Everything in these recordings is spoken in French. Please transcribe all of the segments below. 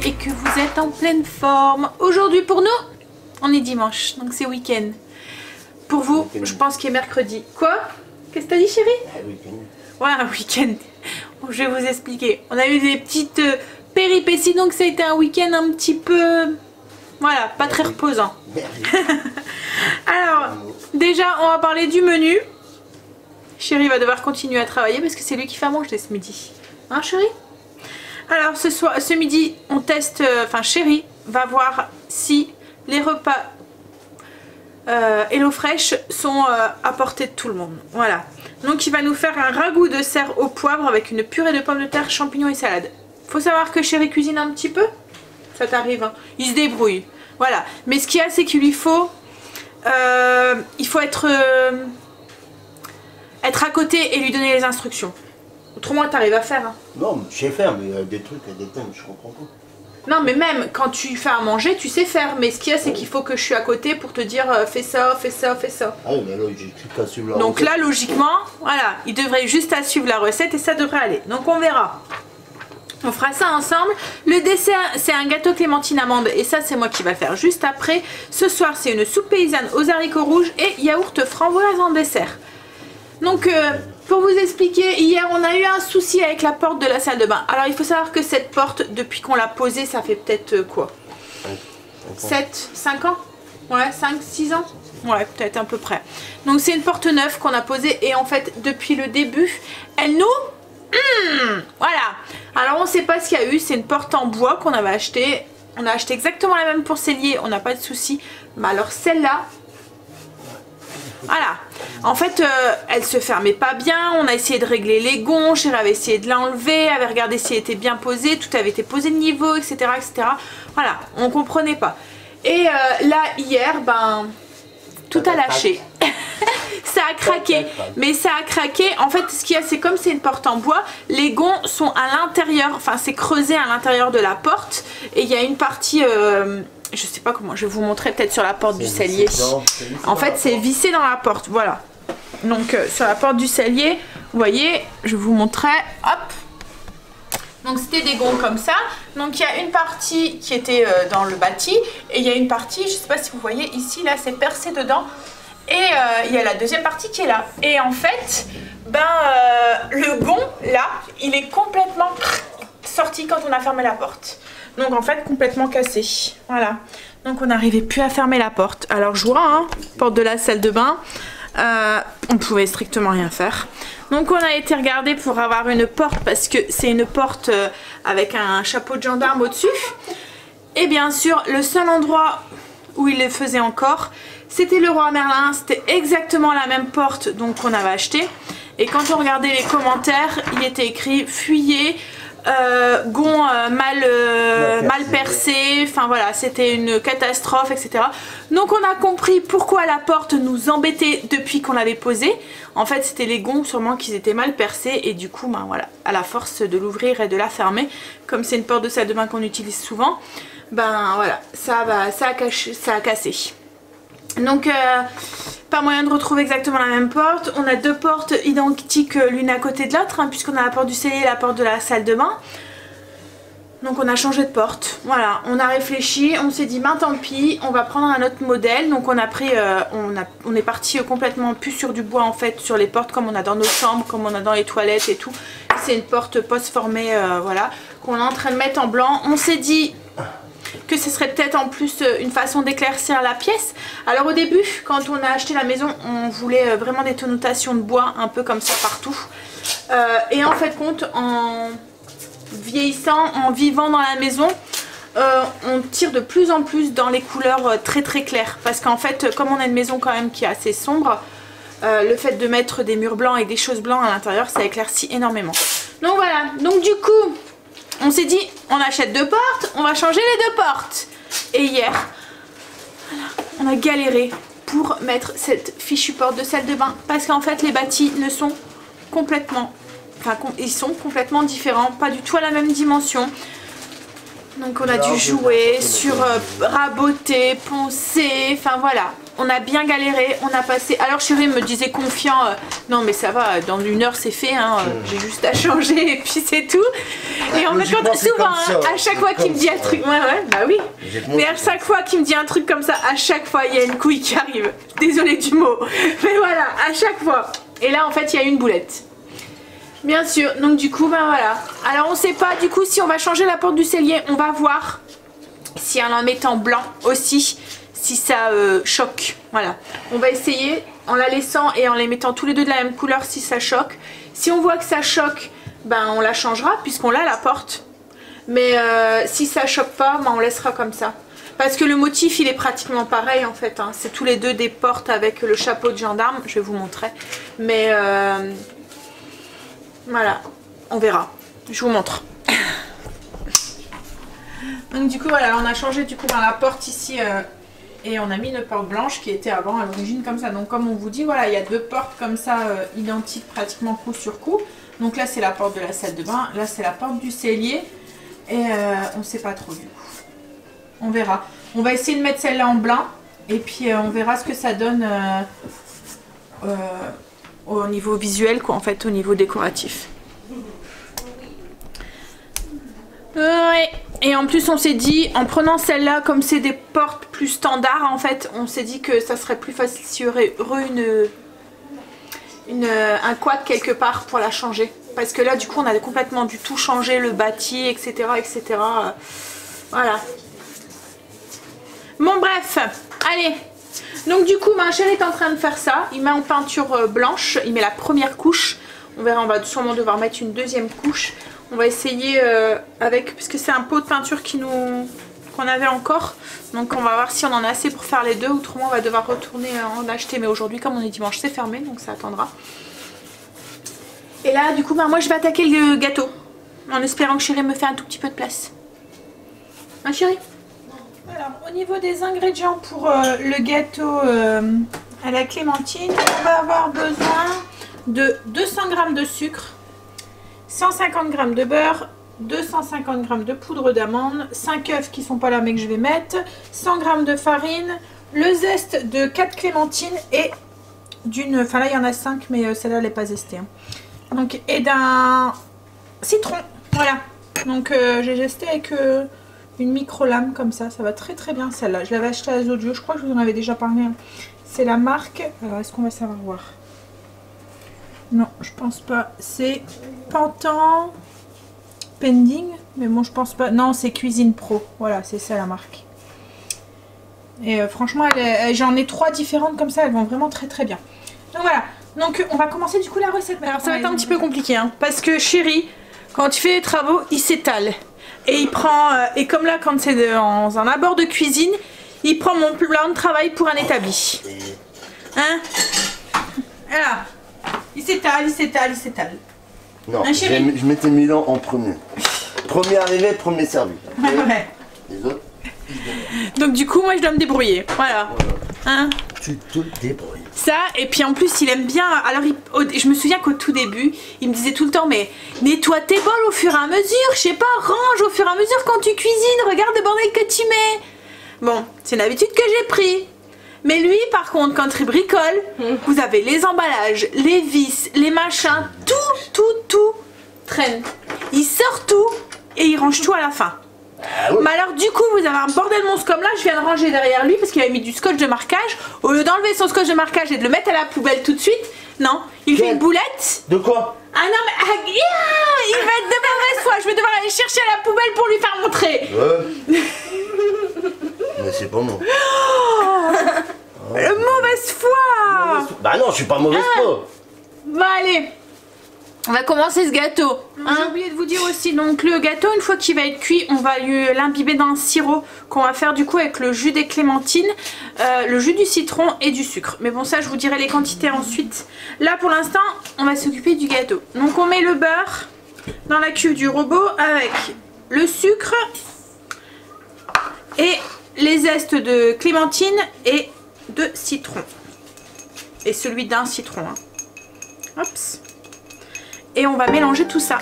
et que vous êtes en pleine forme. Aujourd'hui pour nous, on est dimanche, donc c'est week-end. Pour vous, je pense qu'il est mercredi. Quoi? Qu'est-ce que t'as dit, chérie? Un week-end. Ouais, un week-end. Bon, je vais vous expliquer. On a eu des petites péripéties, donc ça a été un week-end un petit peu... Voilà, pas très reposant. Alors, déjà, on va parler du menu. Chérie va devoir continuer à travailler parce que c'est lui qui fait à manger ce midi. Hein, chérie? Alors, ce midi, on teste... Enfin, chérie va voir si les repas HelloFresh sont à portée de tout le monde. Voilà. Donc, il va nous faire un ragoût de cerf au poivre avec une purée de pommes de terre, champignons et salade. Faut savoir que chérie cuisine un petit peu. Ça t'arrive, hein. Il se débrouille. Voilà. Mais ce qu'il y a, c'est qu'il lui faut... il faut être à côté et lui donner les instructions. Autrement, t'arrives à faire. Hein. Non, je sais faire, mais des trucs, des thèmes, je comprends pas. Non, mais même quand tu fais à manger, tu sais faire. Mais ce qu'il y a, c'est qu'il faut que je suis à côté pour te dire fais ça, fais ça, fais ça. Ah oui, mais là, j'ai plus qu'à suivre la Donc recette. là, logiquement, voilà, il devrait juste à suivre la recette et ça devrait aller. Donc on verra. On fera ça ensemble. Le dessert, c'est un gâteau clémentine amande et ça, c'est moi qui va faire juste après. Ce soir, c'est une soupe paysanne aux haricots rouges et yaourt framboise en dessert. Donc, pour vous expliquer, hier, on a eu un souci avec la porte de la salle de bain. Alors, il faut savoir que cette porte, depuis qu'on l'a posée, ça fait peut-être quoi? 7, 5 ans? Ouais, 5, 6 ans? Ouais, peut-être à peu près. Donc, c'est une porte neuve qu'on a posée et en fait, depuis le début, elle nous... voilà. Alors on sait pas ce qu'il y a eu. C'est une porte en bois qu'on avait acheté. On a acheté exactement la même pour Célier. On n'a pas de souci. Mais alors celle-là, voilà. En fait, elle se fermait pas bien. On a essayé de régler les gonds. Chérie avait essayé de l'enlever. Avait regardé si elle était bien posée. Tout avait été posé de niveau, etc., etc. Voilà. On comprenait pas. Et là hier, ben tout a lâché. Ça a craqué, mais ça a craqué. En fait, ce qu'il y a, c'est comme c'est une porte en bois, les gonds sont à l'intérieur, enfin c'est creusé à l'intérieur de la porte et il y a une partie, je sais pas comment, je vais vous montrer peut-être sur la porte du cellier. En fait, c'est vissé dans la porte, voilà. Donc sur la porte du cellier, vous voyez, je vous montrais, hop. Donc c'était des gonds comme ça. Donc il y a une partie qui était dans le bâti et il y a une partie, je sais pas si vous voyez ici, là c'est percé dedans. Et il y a la deuxième partie qui est là. Et en fait, ben, le gond, là, il est complètement sorti quand on a fermé la porte. Donc en fait, complètement cassé. Voilà. Donc on n'arrivait plus à fermer la porte. Alors je vois, hein, porte de la salle de bain, on pouvait strictement rien faire. Donc on a été regarder pour avoir une porte parce que c'est une porte avec un chapeau de gendarme au-dessus. Et bien sûr, le seul endroit où il le faisait encore, c'était le Roi Merlin. C'était exactement la même porte donc qu'on avait acheté. Et quand on regardait les commentaires, il était écrit fuyez, gonds mal percé, enfin voilà, c'était une catastrophe, etc. Donc on a compris pourquoi la porte nous embêtait depuis qu'on l'avait posée. En fait, c'était les gonds sûrement qu'ils étaient mal percés et du coup, ben voilà, à la force de l'ouvrir et de la fermer, comme c'est une porte de salle de bain qu'on utilise souvent, ben voilà, ça a cassé. Donc pas moyen de retrouver exactement la même porte. On a deux portes identiques l'une à côté de l'autre, hein, puisqu'on a la porte du cellier et la porte de la salle de bain. Donc on a changé de porte. Voilà, on a réfléchi, on s'est dit ben tant pis, on va prendre un autre modèle. Donc on a pris, on est parti complètement plus sur du bois en fait, sur les portes comme on a dans nos chambres, comme on a dans les toilettes et tout. C'est une porte post-formée, voilà, qu'on est en train de mettre en blanc. On s'est dit que ce serait peut-être en plus une façon d'éclaircir la pièce. Alors au début, quand on a acheté la maison, on voulait vraiment des connotations de bois, un peu comme ça partout. Et en fait compte, en vieillissant, en vivant dans la maison, on tire de plus en plus dans les couleurs très très claires. Parce qu'en fait, comme on a une maison quand même qui est assez sombre, le fait de mettre des murs blancs et des choses blancs à l'intérieur, ça éclaircit énormément. Donc voilà, donc du coup... on s'est dit, on achète deux portes, on va changer les deux portes. Et hier, voilà, on a galéré pour mettre cette fichue porte de salle de bain. Parce qu'en fait, les bâtis ne sont complètement... enfin, ils sont complètement différents, pas du tout à la même dimension. Donc on a dû jouer sur raboter, poncer, enfin voilà. on a bien galéré, on a passé... Alors chérie me disait confiant, non mais ça va, dans 1 heure c'est fait, hein, j'ai juste à changer et puis c'est tout. Et en fait, souvent, hein, à chaque fois qu'il me dit un truc... Ouais, bah oui. Mais à chaque fois qu'il me dit un truc comme ça, à chaque fois il y a une couille qui arrive. Désolée du mot. Mais voilà, à chaque fois. Et là en fait il y a une boulette. Bien sûr, donc du coup, ben voilà. Alors on sait pas du coup si on va changer la porte du cellier, on va voir. Si en mettant blanc aussi, si ça choque. Voilà. On va essayer en la laissant et en les mettant tous les deux de la même couleur si ça choque. Si on voit que ça choque, ben on la changera puisqu'on l'a la porte. Mais si ça choque pas, ben on laissera comme ça. Parce que le motif il est pratiquement pareil en fait. Hein. C'est tous les deux des portes avec le chapeau de gendarme. Je vais vous montrer. Mais voilà, on verra. Je vous montre. Donc du coup voilà, on a changé du coup dans la porte ici et on a mis une porte blanche qui était avant à l'origine comme ça. Donc comme on vous dit, voilà, il y a 2 portes comme ça identiques pratiquement coup sur coup. Donc là c'est la porte de la salle de bain, là c'est la porte du cellier et on sait pas trop du coup. On verra. On va essayer de mettre celle-là en blanc et puis on verra ce que ça donne au niveau visuel quoi, en fait, au niveau décoratif. Ouais. Et en plus on s'est dit, en prenant celle-là, comme c'est des portes plus standards en fait, on s'est dit que ça serait plus facile s'il y aurait un couac quelque part pour la changer. Parce que là du coup on a complètement du tout changé le bâti, etc. etc. Voilà. Bon bref, allez. Donc du coup ma chérie est en train de faire ça. Il met en peinture blanche, il met la première couche. On verra, on va sûrement devoir mettre une deuxième couche. On va essayer avec, parce que c'est un pot de peinture qu'on avait encore. Donc on va voir si on en a assez pour faire les deux. Autrement on va devoir retourner en acheter. Mais aujourd'hui comme on est dimanche c'est fermé donc ça attendra. Et là du coup moi je vais attaquer le gâteau. En espérant que chérie me fait un tout petit peu de place. Hein chérie? Alors au niveau des ingrédients pour le gâteau à la clémentine, on va avoir besoin de 200 g de sucre, 150 g de beurre, 250 g de poudre d'amande, 5 œufs qui sont pas là mais que je vais mettre, 100 g de farine, le zeste de 4 clémentines et d'une... Enfin là il y en a 5 mais celle-là elle n'est pas zestée. Hein. Donc, et d'un citron. Voilà. Donc j'ai zesté avec une micro-lame comme ça. Ça va très très bien celle-là. Je l'avais achetée à Zodio. Je crois que je vous en avais déjà parlé. Hein. C'est la marque... Alors est-ce qu'on va savoir voir? Non, je pense pas. C'est Pantan Pending. Mais bon, je pense pas. Non, c'est Cuisine Pro. Voilà, c'est ça la marque. Et franchement, j'en ai 3 différentes comme ça. Elles vont vraiment très très bien. Donc voilà. Donc on va commencer du coup la recette. Alors ça va être un petit peu compliqué. Hein, parce que chérie, quand il fait les travaux, il s'étale. Et il prend... et comme là, quand c'est dans un abord de cuisine, il prend mon plan de travail pour un établi. Hein? Voilà. Il s'étale, il s'étale, il s'étale. Non, hein, je mettais Milan en premier. Premier arrivé, premier servi. Ouais. Les autres. Donc du coup, moi je dois me débrouiller. Voilà. Hein? Tu te débrouilles. Ça, et puis en plus il aime bien. Alors je me souviens qu'au tout début, il me disait tout le temps, mais nettoie tes bols au fur et à mesure, je sais pas, range au fur et à mesure quand tu cuisines, regarde le bordel que tu mets. Bon, c'est une habitude que j'ai pris. Mais lui, par contre, quand il bricole, vous avez les emballages, les vis, les machins, tout traîne. Il sort tout et il range tout à la fin. Ah oui. Mais alors du coup vous avez un bordel monstre comme là, je viens de ranger derrière lui parce qu'il avait mis du scotch de marquage. Au lieu d'enlever son scotch de marquage et de le mettre à la poubelle tout de suite, non, il fait une boulette. De quoi? Ah non mais il va être de mauvaise foi, je vais devoir aller chercher à la poubelle pour lui faire montrer. Mais c'est pas moi. Mauvaise foi. Bah non, je suis pas mauvaise foi. Bah allez, on va commencer ce gâteau. Hein? J'ai oublié de vous dire aussi, donc le gâteau, une fois qu'il va être cuit, on va l'imbiber dans un sirop qu'on va faire du coup avec le jus des clémentines, le jus du citron et du sucre. Mais bon, ça je vous dirai les quantités ensuite. Là pour l'instant, on va s'occuper du gâteau. Donc on met le beurre dans la cuve du robot avec le sucre et les zestes de clémentine et de citron. Et celui d'un citron. Hein. Hops. Et on va mélanger tout ça.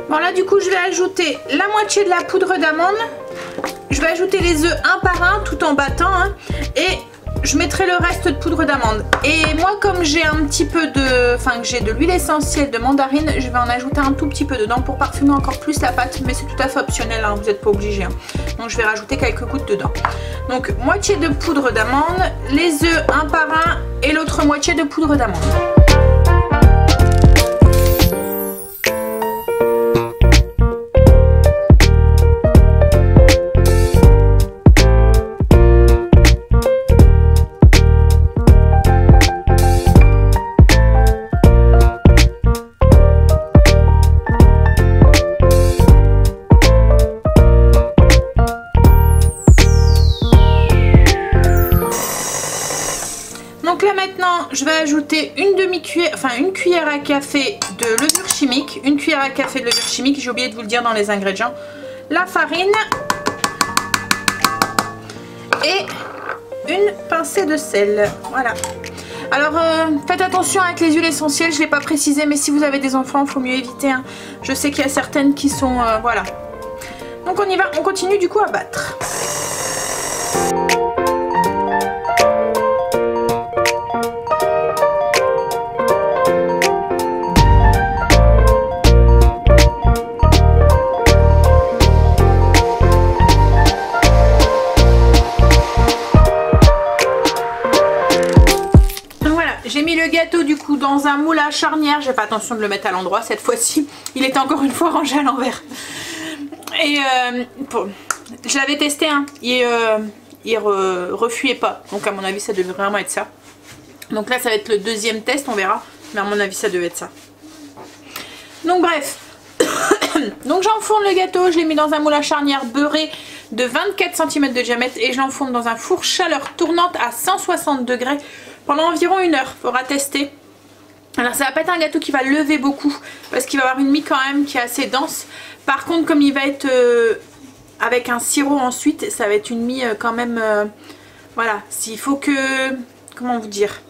Bon là du du coup je vais ajouter la moitié de la poudre d'amande. Je vais ajouter les œufs un par un tout en battant hein, et je mettrai le reste de poudre d'amande. Et moi comme j'ai un petit peu de... Enfin que j'ai de l'huile essentielle de mandarine, je vais en ajouter un tout petit peu dedans pour parfumer encore plus la pâte. Mais c'est tout à fait optionnel, hein, vous n'êtes pas obligé. Hein. Donc je vais rajouter quelques gouttes dedans. Donc moitié de poudre d'amande, les œufs un par un et l'autre moitié de poudre d'amande. Donc là maintenant je vais ajouter une demi-cuillère, enfin une cuillère à café de levure chimique, une cuillère à café de levure chimique, j'ai oublié de vous le dire dans les ingrédients, la farine et une pincée de sel, voilà. Alors faites attention avec les huiles essentielles, je ne l'ai pas précisé mais si vous avez des enfants il faut mieux éviter, hein. Je sais qu'il y a certaines qui sont, voilà. Donc on y va, on continue du coup à battre. J'ai mis le gâteau du coup dans un moule à charnière, j'ai pas attention de le mettre à l'endroit cette fois-ci, il était encore une fois rangé à l'envers. Et je l'avais testé, hein. Il refuyait pas, donc à mon avis ça devrait vraiment être ça. Donc là ça va être le deuxième test, on verra, mais à mon avis ça devait être ça. Donc bref, donc j'enfourne le gâteau, je l'ai mis dans un moule à charnière beurré de 24 cm de diamètre et je l'enfourne dans un four chaleur tournante à 160 degrés pendant environ 1 heure, faudra tester. Alors ça va pas être un gâteau qui va lever beaucoup parce qu'il va avoir une mie quand même qui est assez dense. Par contre comme il va être avec un sirop ensuite, ça va être une mie quand même, voilà, s'il faut que, comment vous dire,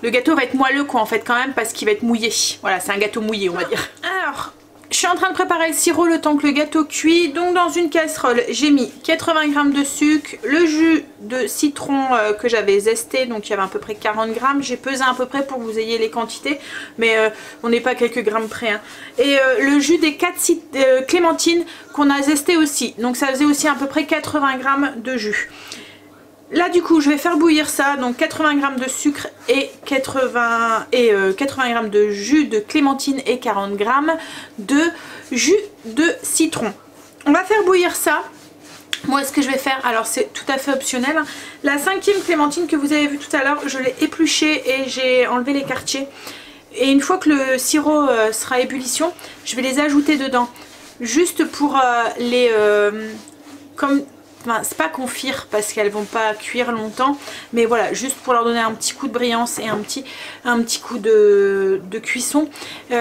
le gâteau va être moelleux quoi en fait quand même parce qu'il va être mouillé. Voilà, c'est un gâteau mouillé on va dire. Alors, je suis en train de préparer le sirop le temps que le gâteau cuit. Donc dans une casserole, j'ai mis 80 g de sucre, le jus de citron que j'avais zesté, donc il y avait à peu près 40 g. J'ai pesé à peu près pour que vous ayez les quantités, mais on n'est pas à quelques grammes près. Hein. Et le jus des 4 clémentines qu'on a zesté aussi. Donc ça faisait aussi à peu près 80 g de jus. Là du coup je vais faire bouillir ça, donc 80 g de sucre et 80 g de jus de clémentine et 40 g de jus de citron. On va faire bouillir ça. Moi ce que je vais faire, alors c'est tout à fait optionnel, hein. La 5e clémentine que vous avez vue tout à l'heure, je l'ai épluchée et j'ai enlevé les quartiers. Et une fois que le sirop sera à ébullition, je vais les ajouter dedans. Juste pour les... Enfin, c'est pas confire parce qu'elles vont pas cuire longtemps, mais voilà, juste pour leur donner un petit coup de brillance et un petit coup de cuisson.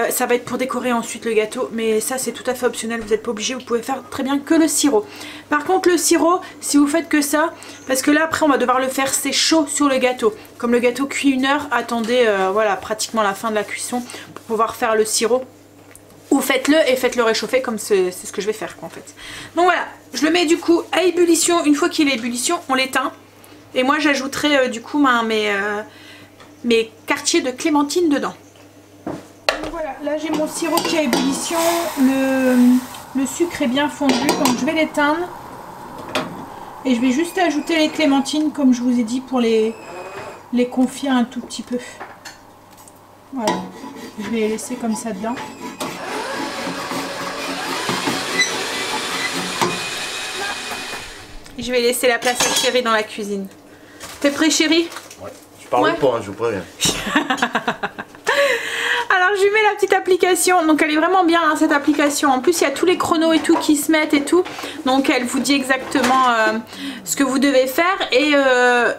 Ça va être pour décorer ensuite le gâteau, mais ça c'est tout à fait optionnel, vous n'êtes pas obligé, vous pouvez faire très bien que le sirop. Par contre le sirop, si vous faites que ça, parce que là après on va devoir le faire, c'est chaud sur le gâteau. Comme le gâteau cuit 1 heure, attendez voilà, pratiquement la fin de la cuisson pour pouvoir faire le sirop. Ou faites-le et faites-le réchauffer comme c'est ce que je vais faire quoi, en fait. Donc voilà, je le mets du coup à ébullition. Une fois qu'il est à ébullition, on l'éteint. Et moi j'ajouterai du coup mes quartiers de clémentine dedans. Donc voilà, là j'ai mon sirop qui est à ébullition. Le sucre est bien fondu, donc je vais l'éteindre. Et je vais juste ajouter les clémentines comme je vous ai dit pour les confire un tout petit peu. Voilà, je vais les laisser comme ça dedans. Je vais laisser la place à Chérie dans la cuisine. T'es prêt Chérie? Ouais. Je parle pas, hein, je vous préviens. Alors je lui mets la petite application. Donc elle est vraiment bien hein, cette application. En plus il y a tous les chronos et tout qui se mettent et tout. Donc elle vous dit exactement ce que vous devez faire. Et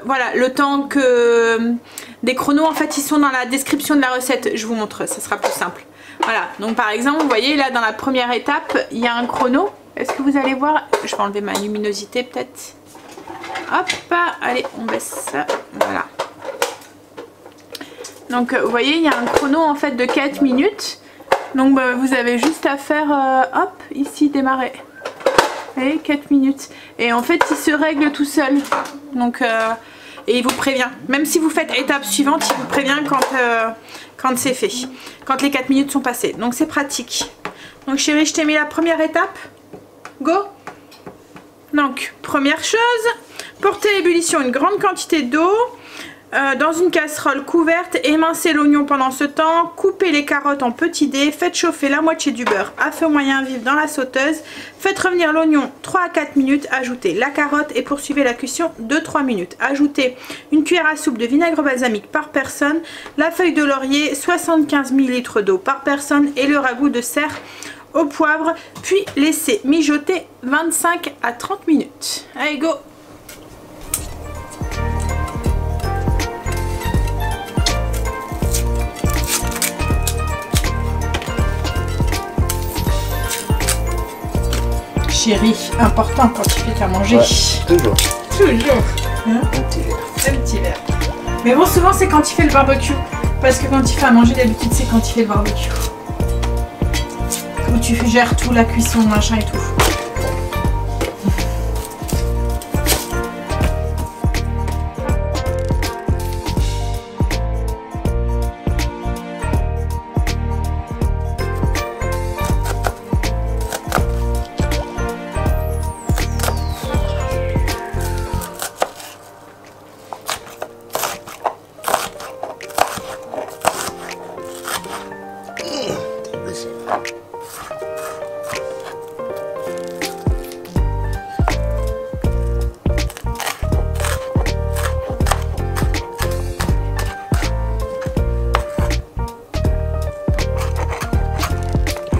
voilà, le temps que... des chronos en fait ils sont dans la description de la recette. Je vous montre, ça sera plus simple. Voilà, donc par exemple vous voyez là dans la première étape il y a un chrono. Est-ce que vous allez voir? Je vais enlever ma luminosité peut-être. Hop, allez, on baisse ça. Voilà. Donc vous voyez, il y a un chrono en fait de 4 minutes. Donc bah, vous avez juste à faire, hop, ici démarrer. Et 4 minutes. Et en fait il se règle tout seul. Donc et il vous prévient. Même si vous faites étape suivante, il vous prévient quand c'est fait. Quand les 4 minutes sont passées. Donc c'est pratique. Donc chérie, je t'ai mis la première étape. Go. Donc première chose, porter à ébullition une grande quantité d'eau. Dans une casserole couverte, émincez l'oignon pendant ce temps, coupez les carottes en petits dés, faites chauffer la moitié du beurre à feu moyen vif dans la sauteuse, faites revenir l'oignon 3 à 4 minutes, ajoutez la carotte et poursuivez la cuisson de 3 minutes. Ajoutez une cuillère à soupe de vinaigre balsamique par personne, la feuille de laurier, 75 ml d'eau par personne et le ragoût de cerf au poivre, puis laissez mijoter 25 à 30 minutes. Allez, go! Chérie, important quand tu fais à manger. Ouais, toujours. Toujours. Hein? Un petit verre. Un petit verre. Mais bon, souvent c'est quand il fait le barbecue. Parce que quand il fait à manger, d'habitude c'est quand il fait le barbecue. Où tu gères tout, la cuisson, machin et tout.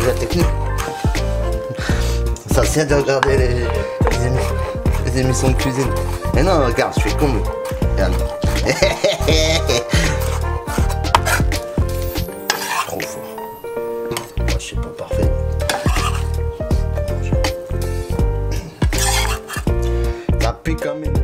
La technique. Ça sert de regarder les émissions de cuisine. Mais non, regarde, je suis con. Regarde. Trop fort. Moi, je suis pas parfait. Ça pique comme une...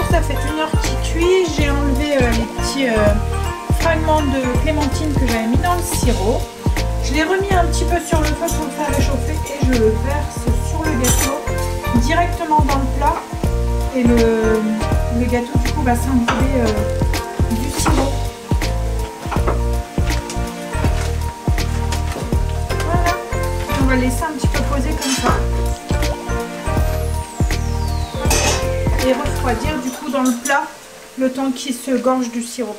Ça fait 1 heure qu'il cuit. J'ai enlevé les petits fragments de clémentine que j'avais mis dans le sirop. Je l'ai remis un petit peu sur le feu pour le faire réchauffer et je le verse sur le gâteau directement dans le plat. Et le gâteau du coup va s'imbiber du sirop. Voilà. On va laisser un petit peu poser comme ça. Et refroidir du coup dans le plat le temps qu'il se gorge du sirop.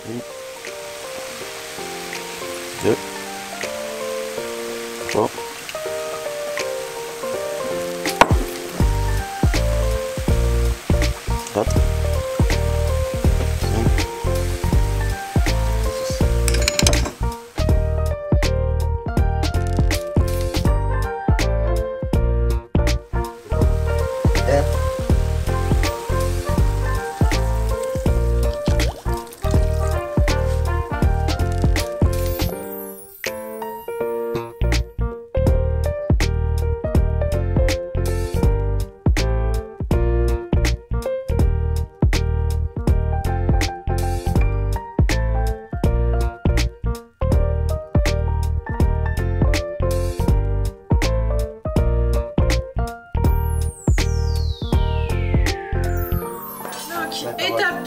2 3 4 5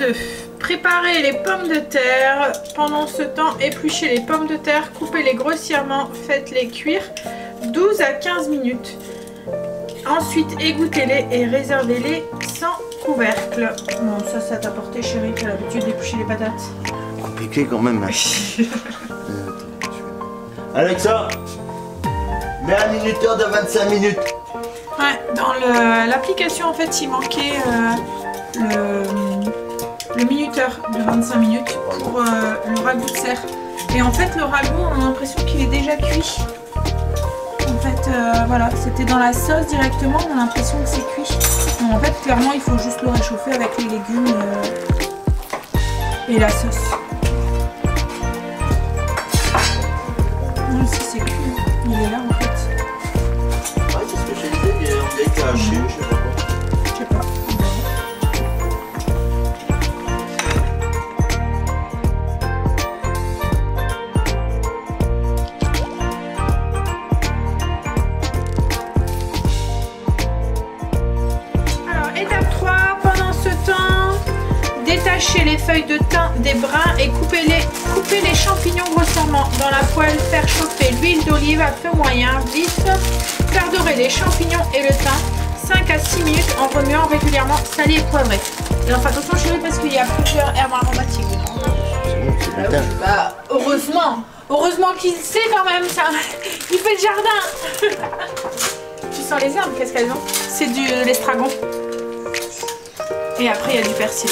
2. Préparer les pommes de terre. Pendant ce temps, épluchez les pommes de terre, coupez-les grossièrement, faites-les cuire 12 à 15 minutes. Ensuite, égouttez-les et réservez-les sans couvercle. Bon, ça t'a porté, chérie, tu as l'habitude d'éplucher les patates. Compliqué quand même. Hein. Alexa, mets un minuteur de 25 minutes. Ouais, dans l'application, en fait, il manquait le minuteur de 25 minutes pour le ragoût de cerf. Et en fait, le ragoût, on a l'impression qu'il est déjà cuit. En fait, voilà, c'était dans la sauce directement, on a l'impression que c'est cuit. Donc, en fait, clairement, il faut juste le réchauffer avec les légumes et la sauce. Ici, c'est cuit, hein. Il est là, en fait. Ouais, c'est ce que je disais, on est caché, je sais pas quoi. Je sais pas. Détachez les feuilles de thym des brins et coupez les champignons grossièrement. Dans la poêle, faire chauffer l'huile d'olive à feu moyen, vif. Faire dorer les champignons et le thym 5 à 6 minutes en remuant régulièrement, salé et poivré. Et enfin attention chérie parce qu'il y a plusieurs herbes aromatiques dedans. Bah, heureusement qu'il sait quand même ça. Il fait le jardin. Tu sens les herbes, qu'est-ce qu'elles ont? C'est de l'estragon. Et après il y a du persil.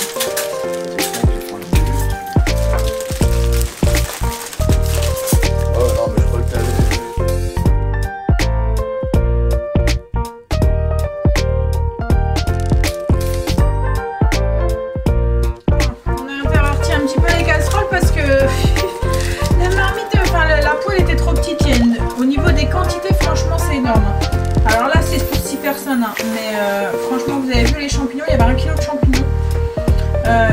Mais franchement vous avez vu les champignons, il y avait 1 kg de champignons.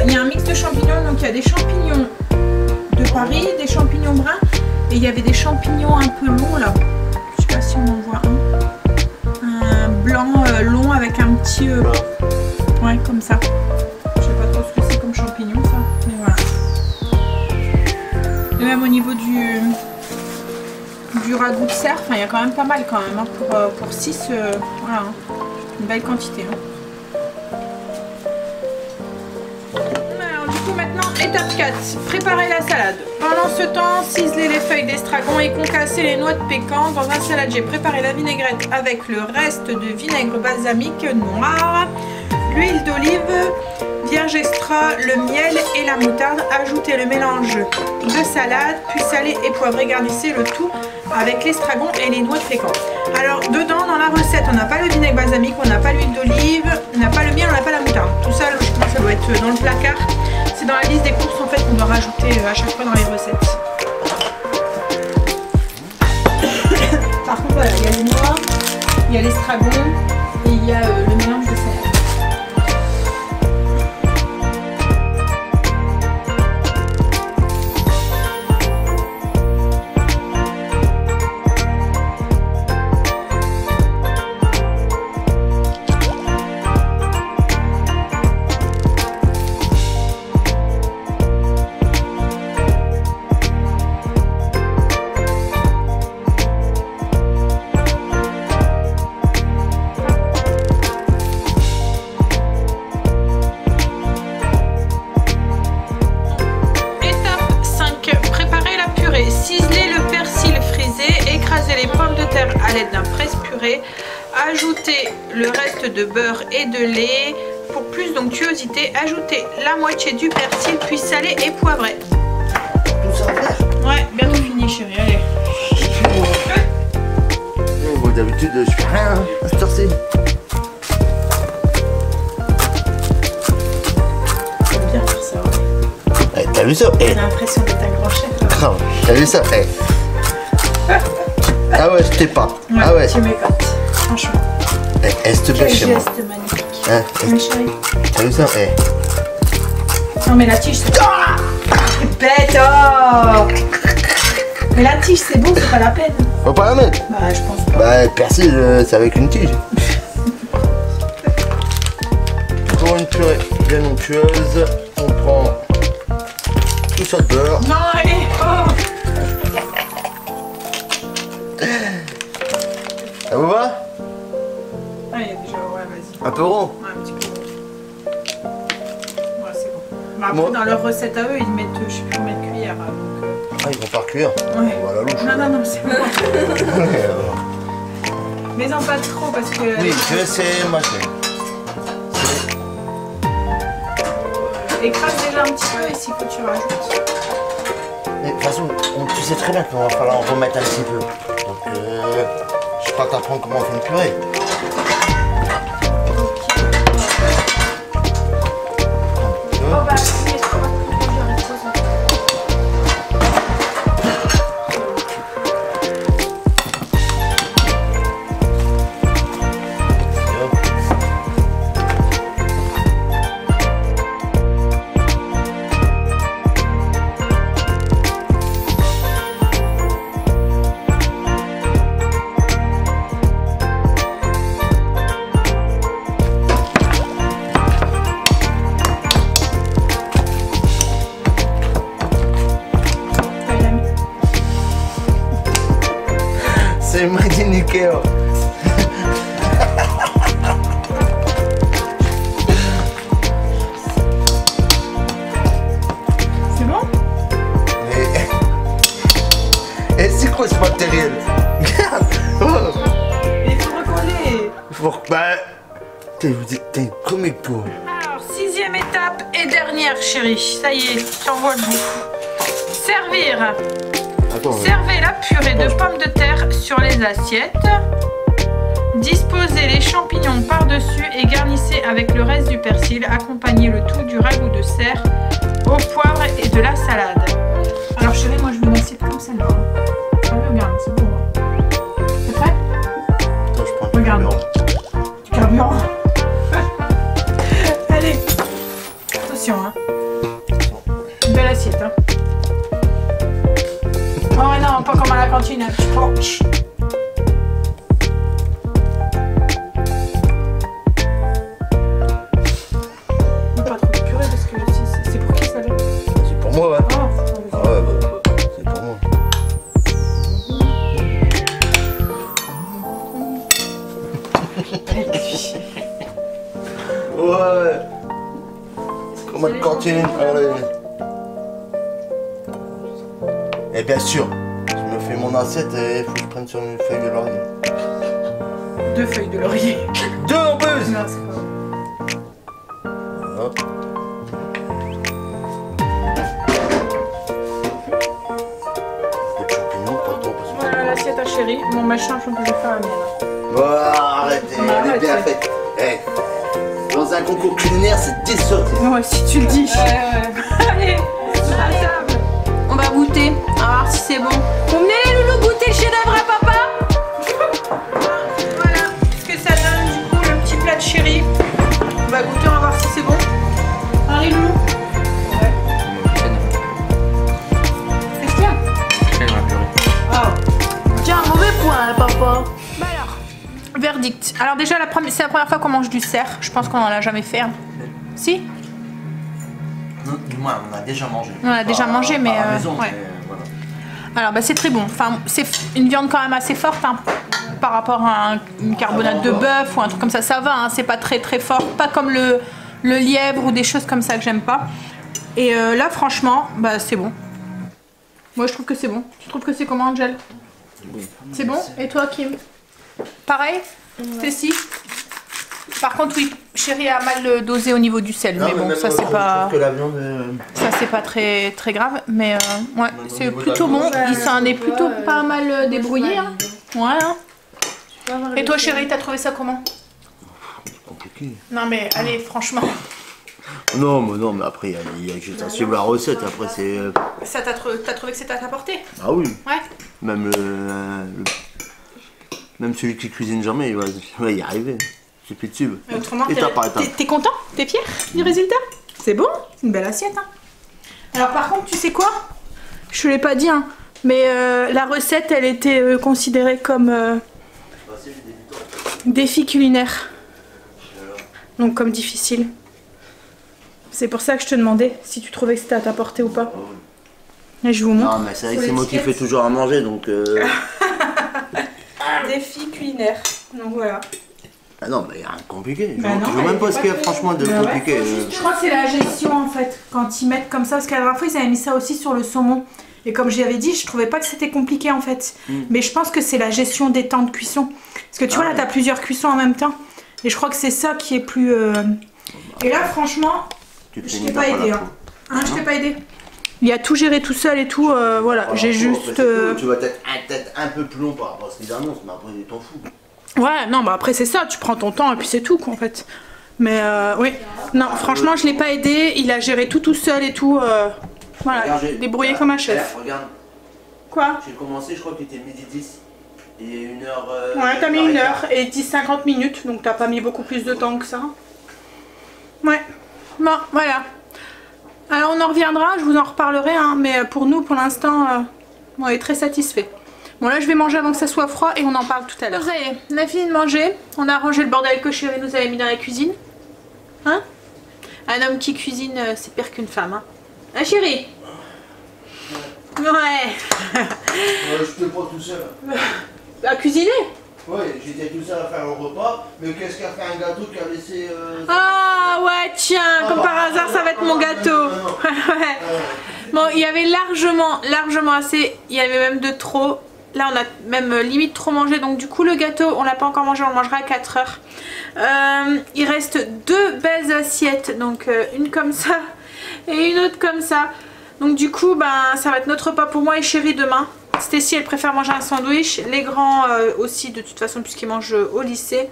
Il y a un mix de champignons, donc il y a des champignons de Paris, des champignons bruns et il y avait des champignons un peu longs là. Je sais pas si on en voit un blanc long avec un petit ouais comme ça. Je sais pas trop ce que c'est comme champignon ça, mais voilà. Et même au niveau du ragoût de cerf, il y a quand même pas mal quand même hein, pour 6 voilà. Une belle quantité. Hein. Alors du coup maintenant, étape 4. Préparer la salade. Pendant ce temps, ciselez les feuilles d'estragon et concassez les noix de pécan. Dans un saladier, préparez la vinaigrette avec le reste de vinaigre balsamique noir, l'huile d'olive vierge extra, le miel et la moutarde. Ajoutez le mélange de salade, puis salez et poivrez. Garnissez le tout avec l'estragon et les noix de pécan. Alors dedans dans la recette on n'a pas le vinaigre balsamique, on n'a pas l'huile d'olive, on n'a pas le miel, on n'a pas la moutarde. Tout ça logiquement ça doit être dans le placard. C'est dans la liste des courses en fait qu'on doit rajouter à chaque fois dans les recettes. Par contre voilà, il y a les noix, il y a l'estragon et il y a le mélange de salade. À l'aide d'un presse-purée, ajoutez le reste de beurre et de lait. Pour plus d'onctuosité, ajoutez la moitié du persil, puis salé et poivré. Tout ça à faire? Ouais, bientôt fini chérie, allez. Moi d'habitude je fais rien à cette heure-ci. J'aime bien faire ça, ouais. T'as vu ça? J'ai l'impression d'être un grand chef. Grave, t'as vu ça? Ah ouais, je t'ai pas. Ouais, ah ouais. Tu m'épates, franchement. S'il te plaît, chez moi. Geste magnifique. Hein, chérie. T'as vu ça? Non mais la tige c'est... Ah, bête, oh. Mais la tige c'est bon, c'est pas la peine. Faut pas la mettre? Bah je pense pas. Bah persil c'est avec une tige. Pour une purée. bien onctueuse. On prend tout ça de beurre. Non, allez, oh. Ça vous va? Allez, déjà, ouais, vas-y. Un peu rond? Ouais, un petit peu rond. Ouais, c'est bon. Mais après, Moi... dans leur recette à eux, ils mettent, je sais plus combien de cuillères. Donc, Ah, ils vont pas cuire? ouais. On va à la louche. Non, c'est bon. Mais non, pas trop parce que. Oui, je vais essayer de mâcher. Écrase déjà un petit peu et s'il faut, tu rajoutes. Mais de toute façon, tu sais très bien qu'il va falloir en remettre un petit peu. Donc, je crois t'apprendre comment on fait une purée. Oh bah, si, est-ce qu'on va faire une chose? C'est made in Ikea. C'est bon? Et c'est quoi ce matériel? Regarde. Il faut recoller. Bah, t'es comme il faut. Alors, 6e étape et dernière, chérie. Ça y est, t'envoies le bout. Servir. Attends, Servez la purée de pommes de terre sur les assiettes. Disposez les champignons par-dessus et garnissez avec le reste du persil. Accompagnez le tout du ragoût de cerf au poivre et de la salade. Alors chérie, moi je veux une assiette comme celle-là. Regarde, c'est beau. C'est prêt? Attends, je prends un peu Regarde. de beurre. Du carburant. Allez. Attention, hein. Une belle assiette, hein. Oh non, pas comme à la cantine. Tu prends. Pas trop de purée parce que c'est pour qui ça là? C'est pour moi, ouais. Oh, Ah ouais, bah, c'est pour moi. Ouais. Comme à la cantine, allez. Et bien sûr, je me fais mon assiette et il faut que je prenne sur une feuille de laurier. 2 feuilles de laurier. 2 en plus! Non, c'est pas vrai. Hop. Peu de champignons, pas trop parce que... Voilà l'assiette à chérie. Mon machin, je peux faire la mienne. Arrêtez, elle est bien faite. Eh, dans un concours culinaire, c'est 10 sur 10. Ouais, si tu le dis. Ouais. Allez, à table. On va goûter. On va voir si c'est bon. Vous venez les loulous goûter le chef-d'œuvre à papa? Voilà ce que ça donne du coup le petit plat de chérie. On va goûter, on va voir si c'est bon. Allez loulou. Ouais. Qu'est-ce qu'il y a? Oh. Tiens, un mauvais point, hein, papa. Bah alors, verdict. Alors déjà, c'est la première fois qu'on mange du cerf. Je pense qu'on en a jamais fait. Hein. Si? Non, du moins, on a déjà mangé. On a déjà mangé, mais, à la maison, ouais. mais voilà. Alors bah c'est très bon. Enfin, c'est une viande quand même assez forte hein, par rapport à une carbonate de bœuf ou un truc comme ça. Ça va, hein, c'est pas très fort. Pas comme le lièvre ou des choses comme ça que j'aime pas. Et là, franchement, bah c'est bon. Moi, je trouve que c'est bon. Tu trouves que c'est comment, Angel? C'est bon? Et toi, Kim? Pareil? Stacy? Par contre, oui, chérie a mal dosé au niveau du sel, Non, mais bon, même, ça c'est je pas, trouve que la viande, ça c'est pas très grave, mais ouais, Même au c'est niveau de plutôt la bon. viande, Il s'en est plutôt pas mal débrouillé. Hein. Ouais. Hein. Et toi, chérie, t'as trouvé ça comment? c'est compliqué. Non mais allez, franchement, Non, mais après, il y a juste à suivre la recette. Après, c'est. ça t'as trouvé que c'était à ta portée? Ah oui. Ouais. Même même celui qui cuisine jamais, il va y arriver. C'est plus de tube. Mais autrement, Étape par étape. t'es content? T'es fier du résultat? C'est bon? C'est une belle assiette. Hein. Alors par contre, tu sais quoi? Je te l'ai pas dit, hein, mais la recette, elle était considérée comme défi culinaire. Donc comme difficile. C'est pour ça que je te demandais si tu trouvais que c'était à ta portée ou pas. Et je vous montre. Non, mais c'est vrai que c'est moi qui fais toujours à manger, donc... Défi culinaire. Donc voilà. Ah non, bah il n'y a rien de compliqué. Bah je vois même pas ce qu'il y a franchement de compliqué. Je crois que c'est la gestion en fait, quand ils mettent comme ça, parce qu'à la dernière fois ils avaient mis ça aussi sur le saumon. Et comme j'y avais dit, je trouvais pas que c'était compliqué en fait. Mais je pense que c'est la gestion des temps de cuisson. Parce que tu vois là, t'as plusieurs cuissons en même temps. Et je crois que c'est ça qui est plus... Et là franchement, je t'ai pas aidé. Hein, je t'ai pas aidé. Il a tout géré tout seul et tout, voilà. J'ai juste... Tu vas peut-être un peu plus long par rapport à ce qu'ils annoncent, mais après ils t'en fous. Ouais, non, bah après c'est ça, tu prends ton temps et puis c'est tout quoi en fait. Mais oui, non, franchement je l'ai pas aidé, il a géré tout seul et tout, voilà, regarde, débrouillé comme un chef. Regarde. Quoi? J'ai commencé, je crois que c'était midi 10. Et 1 heure... ouais, t'as mis 1 heure et 10-50 minutes, donc t'as pas mis beaucoup plus de temps que ça. Ouais, bon, voilà. Alors on en reviendra, je vous en reparlerai, hein, mais pour nous, pour l'instant, on est très satisfaits. Bon là je vais manger avant que ça soit froid et on en parle tout à l'heure. Ça y est, on a fini de manger, on a rangé le bordel que chérie nous avait mis dans la cuisine. Hein? Un homme qui cuisine c'est pire qu'une femme. Hein, hein chérie? Ouais. J'étais pas tout seul. À cuisiner? Ouais, j'étais tout seul à faire le repas, mais qu'est-ce qu'a fait un gâteau qui a laissé... Ah ouais tiens, comme par hasard ça va être mon gâteau. Ouais. Bon il y avait largement assez, il y avait même de trop. Là on a même limite trop mangé, donc du coup le gâteau on l'a pas encore mangé, on le mangera à 4 heures. Il reste 2 belles assiettes, donc une comme ça et une autre comme ça. Donc du coup ben, ça va être notre repas pour moi et chérie demain. Stécie elle préfère manger un sandwich, les grands aussi de toute façon puisqu'ils mangent au lycée.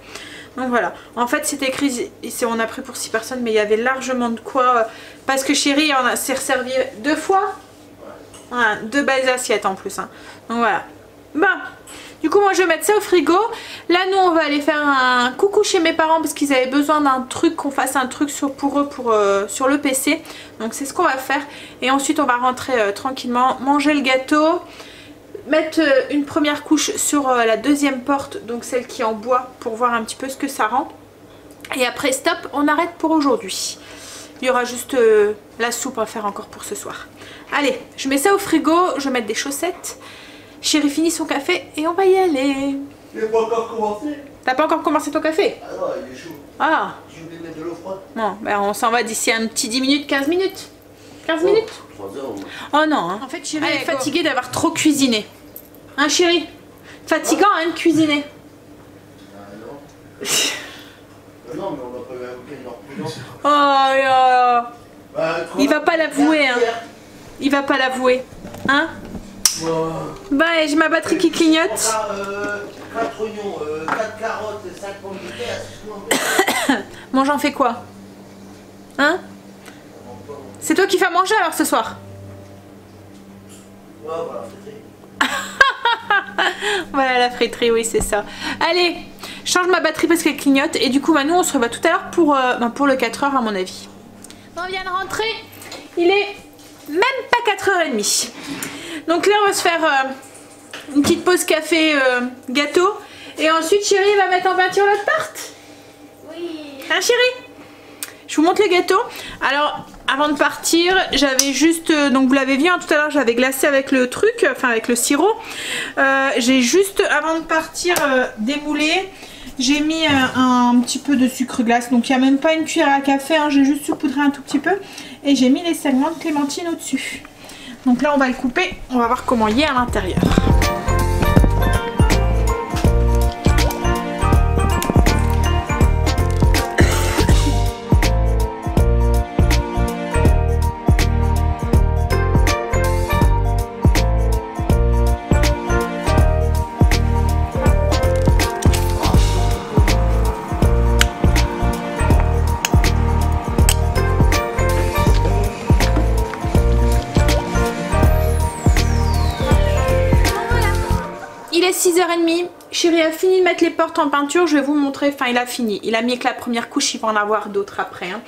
Donc voilà, en fait c'est écrit, on a pris pour 6 personnes mais il y avait largement de quoi, parce que chérie s'est resservi 2 fois. Voilà, 2 belles assiettes en plus, hein. Donc voilà. Bon, du coup moi je vais mettre ça au frigo. Là nous on va aller faire un coucou chez mes parents parce qu'ils avaient besoin d'un truc, qu'on fasse un truc pour eux sur le PC. Donc c'est ce qu'on va faire. Et ensuite on va rentrer tranquillement, manger le gâteau, mettre une première couche sur la deuxième porte, donc celle qui est en bois, pour voir un petit peu ce que ça rend. Et après stop, on arrête pour aujourd'hui. Il y aura juste la soupe à faire encore pour ce soir. Allez, je mets ça au frigo, je vais mettre des chaussettes. Chérie finit son café et on va y aller. Il n'est pas encore commencé. T'as pas encore commencé ton café? Ah non, il est chaud. Ah. J'ai oublié de mettre de l'eau froide. Bon, ben on s'en va d'ici un petit 10 minutes, 15 minutes. 15 minutes 3 heures. Oh non, hein. En fait chérie est fatiguée d'avoir trop cuisiné. Hein chérie? Fatigant hein de cuisiner. Ah non. Non mais on n'a pas eu un week-end en reprenant. Oh là. Il va pas l'avouer hein. Il va pas l'avouer. Hein? Bah j'ai ma batterie qui clignote. 4 oignons, 4 carottes, 5 pommes de terre. Bon j'en fais quoi? Hein? C'est toi qui fais manger alors ce soir? Ouais voilà, c'est ça. Voilà la friterie, oui c'est ça. Allez, je change ma batterie parce qu'elle clignote. Et du coup bah, nous on se revoit tout à l'heure pour le 4 heures à mon avis. On vient de rentrer. Il est même pas 4h30. Donc là on va se faire une petite pause café gâteau. Et ensuite chérie va mettre en peinture notre tarte. Oui. Hein chérie? Je vous montre le gâteau. Alors avant de partir j'avais juste, donc vous l'avez vu hein, tout à l'heure j'avais glacé avec le truc, enfin avec le sirop. J'ai juste avant de partir démoulé. J'ai mis un petit peu de sucre glace, donc il n'y a même pas une cuillère à café, hein, j'ai juste saupoudré un tout petit peu. Et j'ai mis les segments de clémentine au-dessus. Donc là on va le couper, on va voir comment il est à l'intérieur. Il est 6h30, chérie a fini de mettre les portes en peinture, je vais vous montrer, enfin il a fini, il a mis que la première couche, il va en avoir d'autres après. Hein.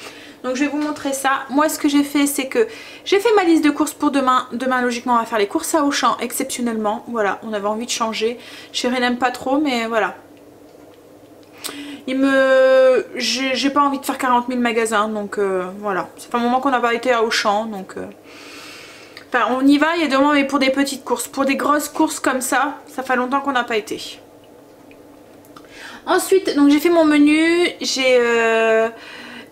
Donc je vais vous montrer ça. Moi ce que j'ai fait c'est que j'ai fait ma liste de courses pour demain. Demain logiquement on va faire les courses à Auchan exceptionnellement. Voilà, on avait envie de changer. Chérie n'aime pas trop mais voilà. j'ai pas envie de faire 40 000 magasins, donc voilà. Ça fait un moment qu'on n'a pas été à Auchan, donc... Enfin, on y va, il y a 2 mois, mais pour des petites courses. Pour des grosses courses comme ça fait longtemps qu'on n'a pas été. Ensuite, donc j'ai fait mon menu, j'ai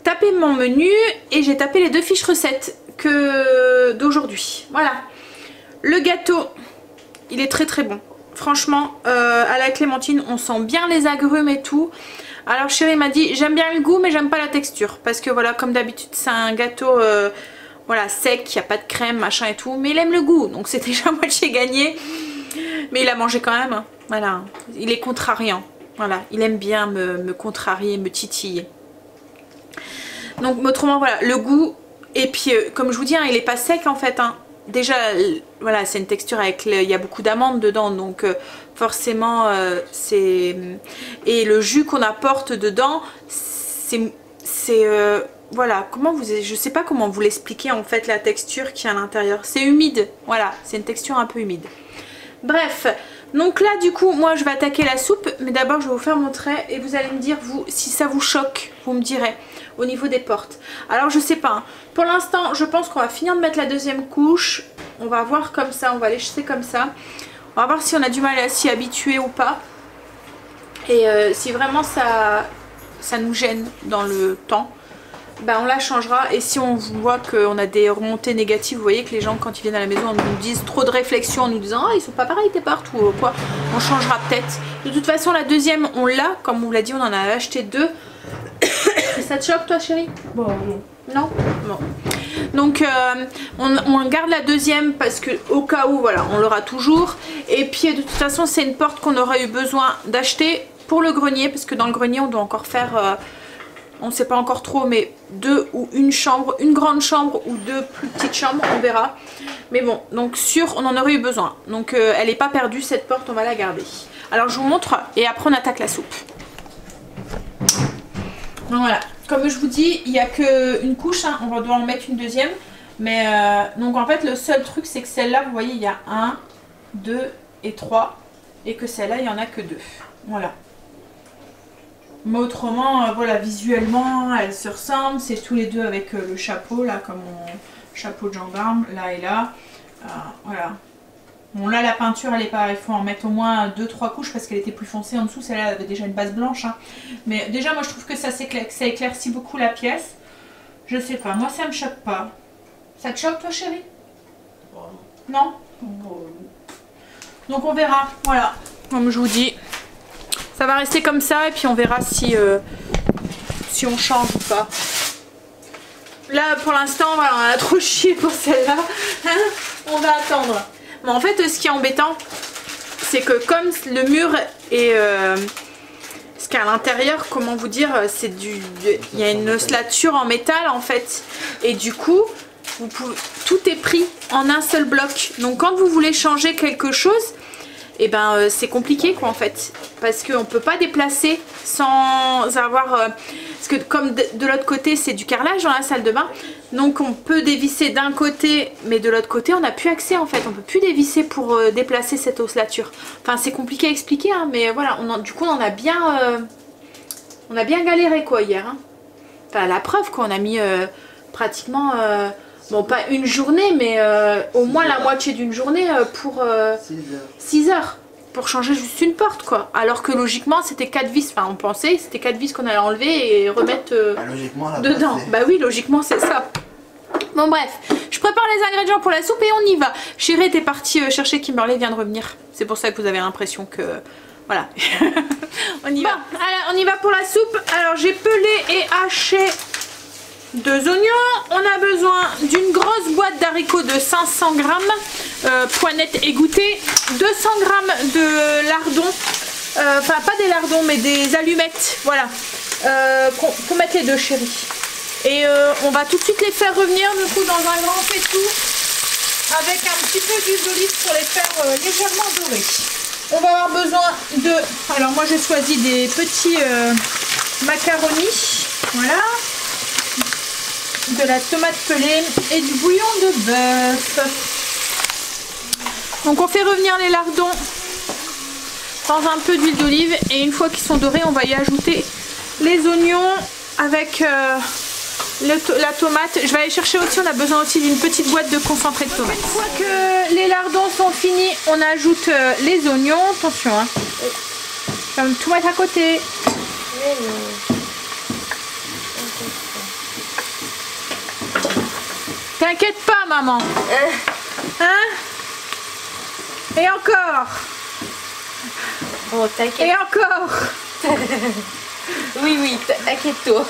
tapé mon menu et j'ai tapé les 2 fiches recettes d'aujourd'hui. Voilà. Le gâteau, il est très très bon. Franchement, à la clémentine, on sent bien les agrumes et tout. Alors chérie m'a dit, j'aime bien le goût mais j'aime pas la texture. Parce que voilà, comme d'habitude, c'est un gâteau... voilà, sec, il n'y a pas de crème, machin et tout. Mais il aime le goût, donc c'est déjà moitié gagné. Mais il a mangé quand même. Hein. Voilà, il est contrariant. Voilà, il aime bien me contrarier, me titiller. Donc autrement, voilà, le goût. Et puis, comme je vous dis, hein, il n'est pas sec en fait. Hein. Déjà, voilà, c'est une texture avec... il y a beaucoup d'amandes dedans, donc forcément, c'est... Et le jus qu'on apporte dedans, c'est voilà, je sais pas comment vous l'expliquer en fait la texture qui est à l'intérieur. C'est humide, voilà, c'est une texture un peu humide. Bref, donc là du coup, moi je vais attaquer la soupe, mais d'abord je vais vous faire mon trait et vous allez me dire, vous, si ça vous choque, vous me direz, au niveau des portes. Alors je sais pas, hein. Pour l'instant, je pense qu'on va finir de mettre la 2e couche. On va voir comme ça, on va les jeter comme ça. On va voir si on a du mal à s'y habituer ou pas. Et si vraiment ça nous gêne dans le temps, bah on la changera. Et si on voit qu'on a des remontées négatives, vous voyez que les gens quand ils viennent à la maison nous disent trop de réflexions en nous disant ah ils sont pas pareils tes portes ou quoi, on changera peut-être. De toute façon la 2e on l'a, comme on vous l'a dit, on en a acheté 2. Ça te choque toi chérie? Bon, non. Non? Bon. Donc on garde la 2e parce que au cas où voilà on l'aura toujours. Et puis de toute façon c'est une porte qu'on aura eu besoin d'acheter pour le grenier, parce que dans le grenier on doit encore faire... on ne sait pas encore trop, mais 2 ou 1 chambre, une grande chambre ou 2 plus petites chambres, on verra. Mais bon, donc sûr, on en aurait eu besoin. Donc elle n'est pas perdue cette porte, on va la garder. Alors je vous montre et après on attaque la soupe. Donc voilà, comme je vous dis, il n'y a qu'une couche, hein. On va devoir en mettre une 2e. Mais donc en fait le seul truc c'est que celle-là, vous voyez, il y a 1, 2 et 3. Et que celle-là, il n'y en a que 2. Voilà. Mais autrement, voilà, visuellement, elles se ressemblent. C'est tous les 2 avec le chapeau, là, comme mon chapeau de gendarme, là et là. Voilà. Bon, là, la peinture, elle est pas... Il faut en mettre au moins 2-3 couches parce qu'elle était plus foncée en dessous. Celle-là, elle avait déjà une base blanche. Hein. Mais déjà, moi, je trouve que ça éclaircit beaucoup la pièce. Je sais pas. Moi, ça me choque pas. Ça te choque, toi, chérie? Non? Donc, on verra. Voilà. Comme je vous dis. Ça va rester comme ça et puis on verra si on change ou pas. Là pour l'instant voilà, on a trop chié pour celle-là. On va attendre. Mais en fait ce qui est embêtant c'est que comme le mur est... ce qu'il y a à l'intérieur, comment vous dire, c'est il y a une ossature en métal en fait. Et du coup tout est pris en un seul bloc. Donc quand vous voulez changer quelque chose, et ben c'est compliqué quoi en fait, parce qu'on peut pas déplacer sans avoir parce que comme de l'autre côté c'est du carrelage dans la salle de bain, donc on peut dévisser d'un côté mais de l'autre côté on n'a plus accès en fait, on peut plus dévisser pour déplacer cette ossature. Enfin c'est compliqué à expliquer hein, mais voilà, du coup on a bien galéré quoi hier hein. Enfin la preuve qu'on a mis pratiquement bon pas une journée mais au moins la moitié d'une journée pour 6 heures pour changer juste une porte quoi. Alors que logiquement c'était 4 vis, enfin on pensait c'était 4 vis qu'on allait enlever et remettre dedans. Bah oui logiquement c'est ça. Bon bref, je prépare les ingrédients pour la soupe et on y va. Chérie était partie chercher Kimberly, vient de revenir. C'est pour ça que vous avez l'impression que... Voilà. On y va. Alors on y va pour la soupe. Alors j'ai pelé et haché 2 oignons, on a besoin d'une grosse boîte d'haricots de 500 g, poinettes égouttées, 200 g de lardons, enfin pas des lardons mais des allumettes, voilà, qu'on mette les 2 chéris. Et on va tout de suite les faire revenir du coup dans un grand faitout avec un petit peu d'huile d'olive pour les faire légèrement dorer. On va avoir besoin de, alors moi j'ai choisi des petits macaronis, voilà. De la tomate pelée et du bouillon de bœuf. Donc on fait revenir les lardons dans un peu d'huile d'olive et une fois qu'ils sont dorés on va y ajouter les oignons avec la tomate. Je vais aller chercher aussi, on a besoin aussi d'une petite boîte de concentré de tomate. Une fois que les lardons sont finis, on ajoute les oignons. Attention, hein. Je vais tout mettre à côté. T'inquiète pas, maman. Hein? Et encore. Oh, t'inquiète. Et encore. Oui, oui, inquiète-toi.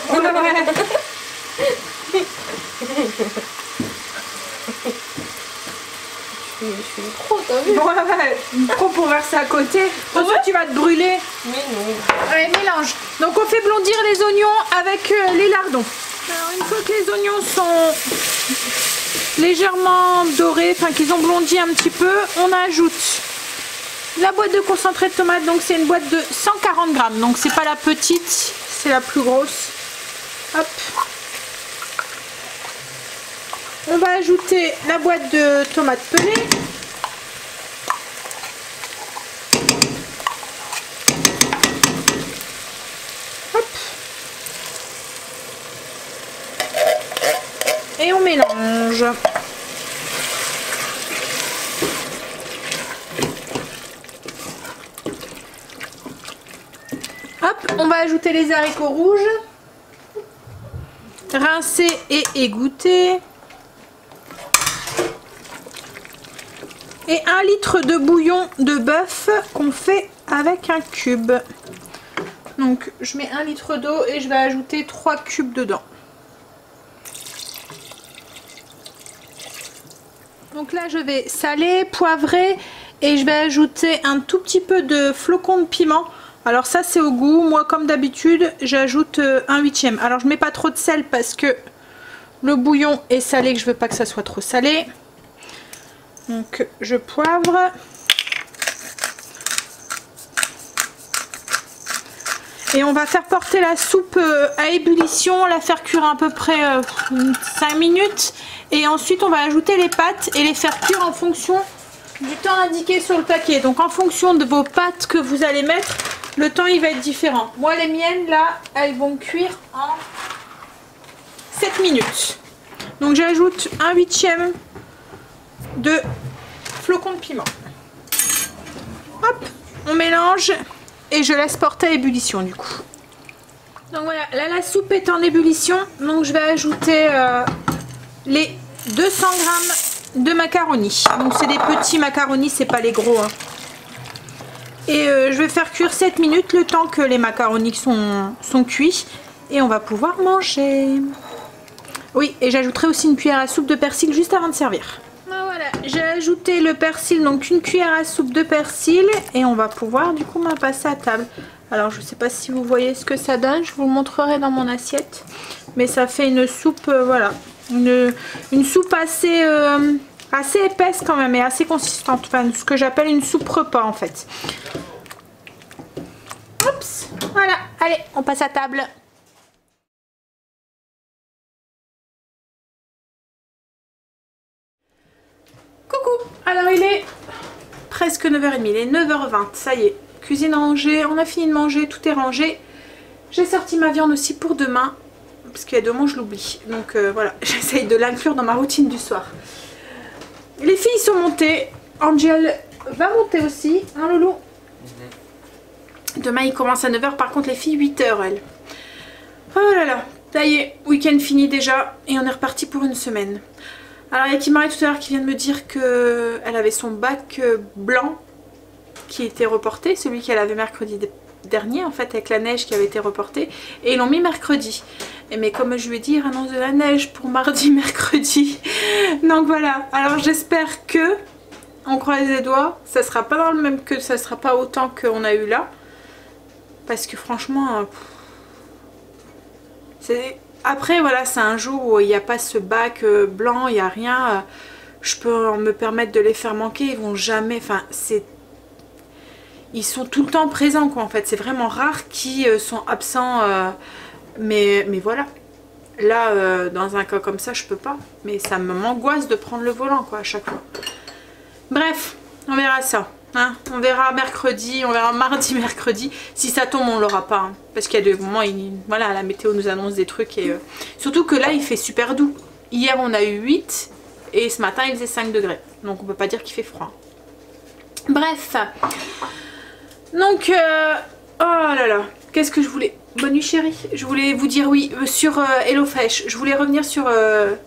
Je suis trop, t'as vu? Ouais, trop pour verser à côté. Ensuite, tu vas te brûler. Mais non. Allez, mélange. Donc, on fait blondir les oignons avec les lardons. Alors, une fois que les oignons sont légèrement dorés, enfin qu'ils ont blondi un petit peu, on ajoute la boîte de concentré de tomate. Donc, c'est une boîte de 140 grammes. Donc, c'est pas la petite, c'est la plus grosse. Hop. On va ajouter la boîte de tomates pelées. Hop. Et on mélange. Hop, on va ajouter les haricots rouges. Rincer et égoutter. Et 1 litre de bouillon de bœuf qu'on fait avec un cube. Donc je mets 1 litre d'eau et je vais ajouter 3 cubes dedans. Donc là je vais saler, poivrer et je vais ajouter un tout petit peu de flocons de piment. Alors ça c'est au goût, moi comme d'habitude j'ajoute 1/8. Alors je mets pas trop de sel parce que le bouillon est salé, que je veux pas que ça soit trop salé. Donc je poivre. Et on va faire porter la soupe à ébullition, la faire cuire à peu près 5 minutes. Et ensuite on va ajouter les pâtes et les faire cuire en fonction du temps indiqué sur le paquet. Donc en fonction de vos pâtes que vous allez mettre, le temps il va être différent. Moi les miennes là, elles vont cuire en 7 minutes. Donc j'ajoute 1/8 de flocons de piment. Hop, on mélange et je laisse porter à ébullition du coup. Donc voilà, là la soupe est en ébullition. Donc je vais ajouter les 200 grammes de macaroni. Donc c'est des petits macaronis, c'est pas les gros. Hein. Et je vais faire cuire 7 minutes le temps que les macaronis sont cuits. Et on va pouvoir manger. Oui, et j'ajouterai aussi une cuillère à soupe de persil juste avant de servir. Voilà, j'ai ajouté le persil, donc une cuillère à soupe de persil. Et on va pouvoir du coup passer à table. Alors je sais pas si vous voyez ce que ça donne, je vous le montrerai dans mon assiette. Mais ça fait une soupe, voilà. Une soupe assez épaisse quand même et assez consistante. Enfin, ce que j'appelle une soupe repas en fait. Oups, voilà, allez, on passe à table. Coucou, alors il est presque 9h30, il est 9h20, ça y est, cuisine rangée, on a fini de manger, tout est rangé. J'ai sorti ma viande aussi pour demain, parce qu'il y a 2 mois je l'oublie, donc voilà, j'essaye de l'inclure dans ma routine du soir. Les filles sont montées, Angel va monter aussi, hein Loulou? Demain il commence à 9h, par contre les filles 8h elles. Oh là là, ça y est, week-end fini déjà, et on est reparti pour une semaine. Alors il y a Kimari tout à l'heure qui vient de me dire qu'elle avait son bac blanc qui était reporté, celui qu'elle avait mercredi dernier en fait avec la neige qui avait été reportée, et ils l'ont mis mercredi. Et mais comme je lui ai dit, il annonce de la neige pour mardi, mercredi. Donc voilà, alors j'espère que, on croise les doigts, ça sera pas dans le même, que ça sera pas autant qu'on a eu là. Parce que franchement, c'est... Après voilà, c'est un jour où il n'y a pas ce bac blanc, il n'y a rien, je peux me permettre de les faire manquer, ils vont jamais, enfin c'est... Ils sont tout le temps présents quoi en fait, c'est vraiment rare qu'ils sont absents, mais voilà. Là, dans un cas comme ça, je peux pas, mais ça m'angoisse de prendre le volant quoi à chaque fois. Bref, on verra ça. Hein, on verra mercredi, on verra mardi, mercredi. Si ça tombe, on l'aura pas. Hein, parce qu'il y a des moments, voilà, la météo nous annonce des trucs. Et, surtout que là, il fait super doux. Hier, on a eu 8 et ce matin, il faisait 5 degrés. Donc, on peut pas dire qu'il fait froid. Bref. Donc, oh là là, qu'est-ce que je voulais... Bonne nuit chérie. Je voulais vous dire oui, sur HelloFresh, je voulais revenir sur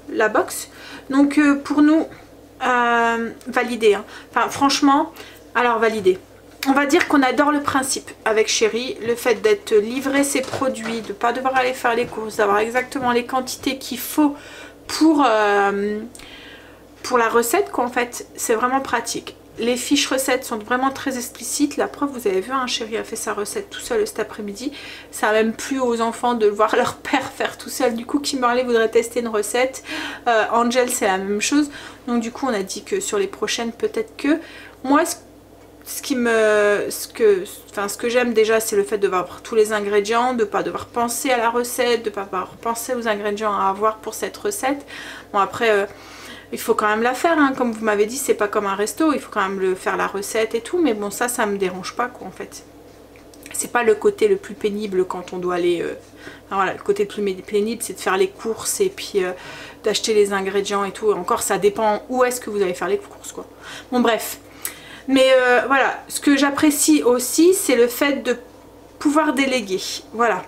la box. Donc, pour nous, validé. Hein. Enfin, franchement... Alors validé. On va dire qu'on adore le principe avec Chérie, le fait d'être livré ses produits, de ne pas devoir aller faire les courses, d'avoir exactement les quantités qu'il faut pour la recette quoi en fait, c'est vraiment pratique. Les fiches recettes sont vraiment très explicites, la preuve vous avez vu, hein, Chérie a fait sa recette tout seul cet après-midi, ça a même plu aux enfants de voir leur père faire tout seul, du coup Kimberly voudrait tester une recette, Angel c'est la même chose, donc du coup on a dit que sur les prochaines peut-être que, moi ce que j'aime déjà c'est le fait de voir tous les ingrédients, de ne pas devoir penser à la recette, de ne pas devoir penser aux ingrédients à avoir pour cette recette. Bon après il faut quand même la faire hein. Comme vous m'avez dit c'est pas comme un resto, il faut quand même faire la recette et tout, mais bon ça me dérange pas quoi en fait. C'est pas le côté le plus pénible quand on doit aller... Enfin, voilà, le côté le plus pénible c'est de faire les courses et puis d'acheter les ingrédients et tout, encore ça dépend où est-ce que vous allez faire les courses quoi. Bon bref. Mais voilà, ce que j'apprécie aussi, c'est le fait de pouvoir déléguer. Voilà.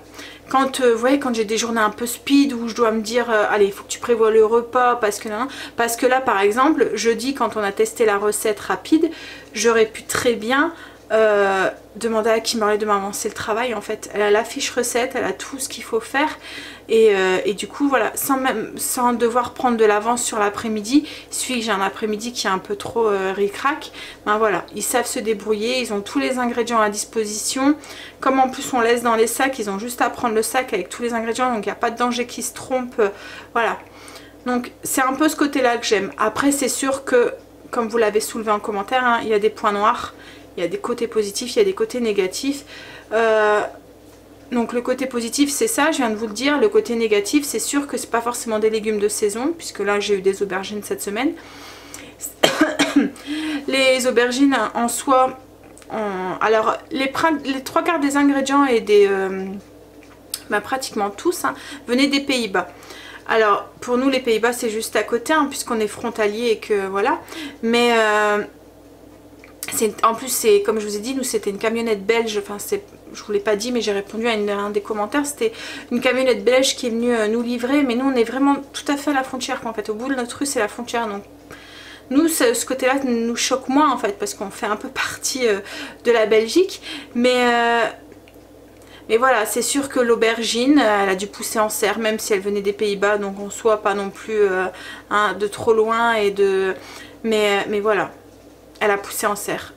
Quand, vous voyez, quand j'ai des journées un peu speed où je dois me dire, allez, il faut que tu prévois le repas, parce que là, par exemple, jeudi, quand on a testé la recette rapide, j'aurais pu très bien demander à Kimberly de m'avancer le travail en fait. Elle a la fiche recette, elle a tout ce qu'il faut faire et du coup voilà, sans devoir prendre de l'avance sur l'après-midi. Il suffit que j'ai un après-midi qui est un peu trop ric-rac, ben voilà, ils savent se débrouiller, ils ont tous les ingrédients à disposition. Comme en plus on laisse dans les sacs, ils ont juste à prendre le sac avec tous les ingrédients, donc il n'y a pas de danger qu'ils se trompent, voilà. Donc c'est un peu ce côté-là que j'aime. Après c'est sûr que, comme vous l'avez soulevé en commentaire, hein, il y a des points noirs. Il y a des côtés positifs, il y a des côtés négatifs. Donc le côté positif c'est ça, je viens de vous le dire. Le côté négatif c'est sûr que c'est pas forcément des légumes de saison, puisque là j'ai eu des aubergines cette semaine. Les aubergines en soi, alors les 3/4 des ingrédients et des... pratiquement tous, hein, venaient des Pays-Bas. Alors pour nous les Pays-Bas c'est juste à côté, hein, puisqu'on est frontalier et que voilà. Mais... en plus c'est comme je vous ai dit, nous c'était une camionnette belge, enfin je vous l'ai pas dit mais j'ai répondu à un des commentaires, c'était une camionnette belge qui est venue nous livrer, mais nous on est vraiment tout à fait à la frontière quoi, en fait, au bout de notre rue c'est la frontière, donc nous ce côté là nous choque moins en fait parce qu'on fait un peu partie de la Belgique, mais voilà, c'est sûr que l'aubergine elle a dû pousser en serre même si elle venait des Pays-Bas, donc on soit pas non plus de trop loin et de... mais voilà, elle a poussé en serre.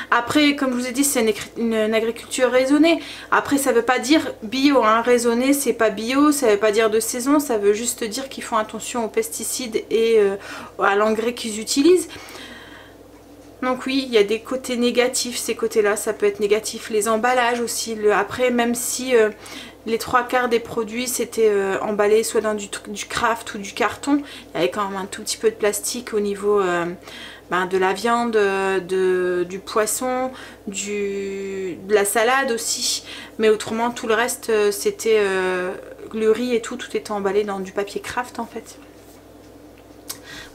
Après, comme je vous ai dit, c'est une agriculture raisonnée. Après, ça veut pas dire bio, hein. Raisonné, c'est pas bio, ça veut pas dire de saison, ça veut juste dire qu'ils font attention aux pesticides et à l'engrais qu'ils utilisent. Donc oui, il y a des côtés négatifs, ces côtés-là, ça peut être négatif. Les emballages aussi, après, même si les 3/4 des produits c'était emballé soit dans du craft ou du carton, il y avait quand même un tout petit peu de plastique au niveau... de la viande, du poisson, de la salade aussi. Mais autrement, tout le reste, c'était le riz et tout était emballé dans du papier craft en fait.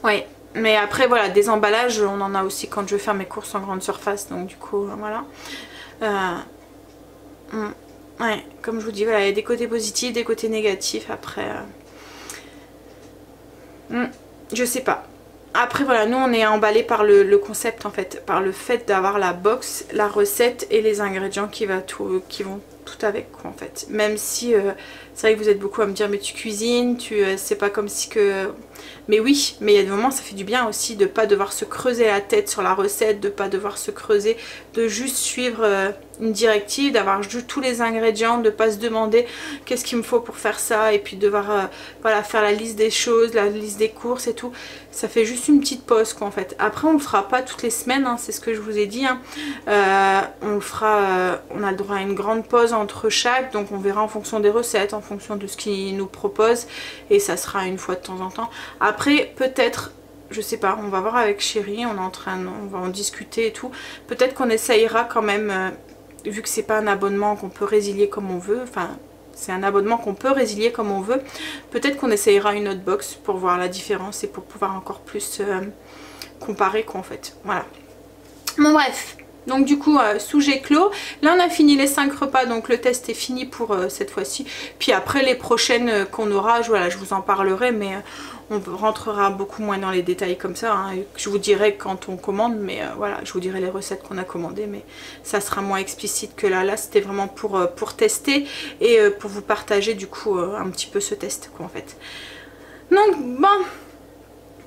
Ouais, mais après voilà, des emballages, on en a aussi quand je vais faire mes courses en grande surface. Donc du coup, voilà. Ouais, comme je vous dis, voilà, il y a des côtés positifs, des côtés négatifs. Après, je sais pas. Après voilà, nous on est emballé par le concept en fait, par le fait d'avoir la box, la recette et les ingrédients qui vont tout avec quoi en fait. Même si c'est vrai que vous êtes beaucoup à me dire mais tu cuisines, c'est pas comme si que... Mais oui, mais il y a des moments ça fait du bien aussi de pas devoir se creuser la tête sur la recette, de pas devoir se creuser, de juste suivre une directive, d'avoir juste tous les ingrédients, de pas se demander qu'est-ce qu'il me faut pour faire ça et puis devoir voilà, faire la liste des choses, la liste des courses et tout. Ça fait juste une petite pause quoi en fait. Après on le fera pas toutes les semaines, hein, c'est ce que je vous ai dit, hein. On le fera, on a le droit à une grande pause entre chaque, donc on verra en fonction des recettes, en fonction de ce qu'ils nous proposent et ça sera une fois de temps en temps. Après peut-être je sais pas, on va voir avec Chérie, on va en discuter et tout. Peut-être qu'on essayera quand même, vu que c'est pas un abonnement qu'on peut résilier comme on veut, enfin c'est un abonnement qu'on peut résilier comme on veut, peut-être qu'on essayera une autre box pour voir la différence et pour pouvoir encore plus comparer quoi en fait. Voilà. Bon bref. Donc du coup Souge clos. Là on a fini les 5 repas, donc le test est fini pour cette fois-ci. Puis après les prochaines qu'on aura, voilà, je vous en parlerai, mais on rentrera beaucoup moins dans les détails comme ça. Hein. Je vous dirai quand on commande, mais voilà, je vous dirai les recettes qu'on a commandées, mais ça sera moins explicite que là. Là c'était vraiment pour tester et pour vous partager du coup un petit peu ce test quoi en fait. Donc bon,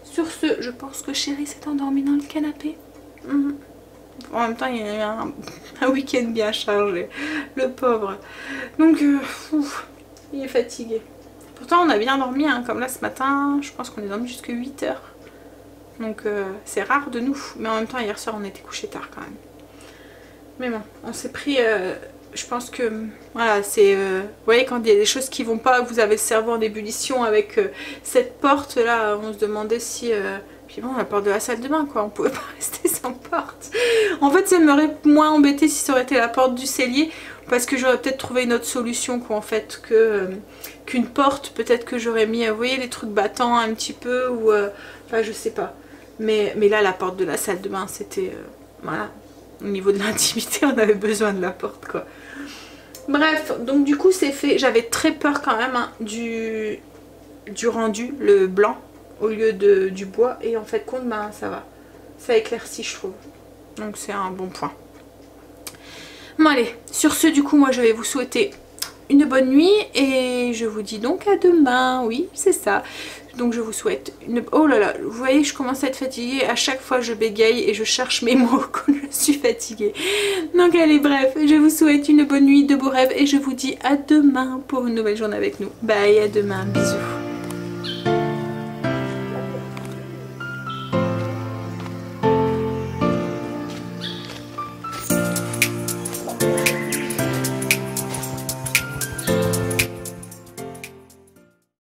sur ce, je pense que Chérie s'est endormie dans le canapé. En même temps, il y a eu un week-end bien chargé, le pauvre. Donc, il est fatigué. Pourtant, on a bien dormi, hein, comme là ce matin, je pense qu'on est dormi jusqu'à 8 h. Donc, c'est rare de nous. Mais en même temps, hier soir, on était couché tard quand même. Mais bon, on s'est pris... je pense que, voilà, c'est... vous voyez, quand il y a des choses qui vont pas, vous avez le cerveau en ébullition avec cette porte-là, on se demandait si... Puis bon, la porte de la salle de bain quoi, on pouvait pas rester sans porte. En fait ça m'aurait moins embêté si ça aurait été la porte du cellier, parce que j'aurais peut-être trouvé une autre solution quoi en fait qu'une porte. Peut-être que j'aurais mis, vous voyez, les trucs battants un petit peu ou... enfin je sais pas. Mais là la porte de la salle de bain c'était... voilà, au niveau de l'intimité on avait besoin de la porte quoi. Bref, donc du coup c'est fait. J'avais très peur quand même hein, du rendu, le blanc au lieu du bois, et en fait compte ben ça va, ça éclaircit je trouve, donc c'est un bon point. Bon allez, sur ce du coup moi je vais vous souhaiter une bonne nuit et je vous dis donc à demain. Oui c'est ça, donc je vous souhaite une... Oh là là, vous voyez je commence à être fatiguée, à chaque fois je bégaye et je cherche mes mots quand je suis fatiguée. Donc allez bref, je vous souhaite une bonne nuit, de beaux rêves et je vous dis à demain pour une nouvelle journée avec nous. Bye, à demain, bisous.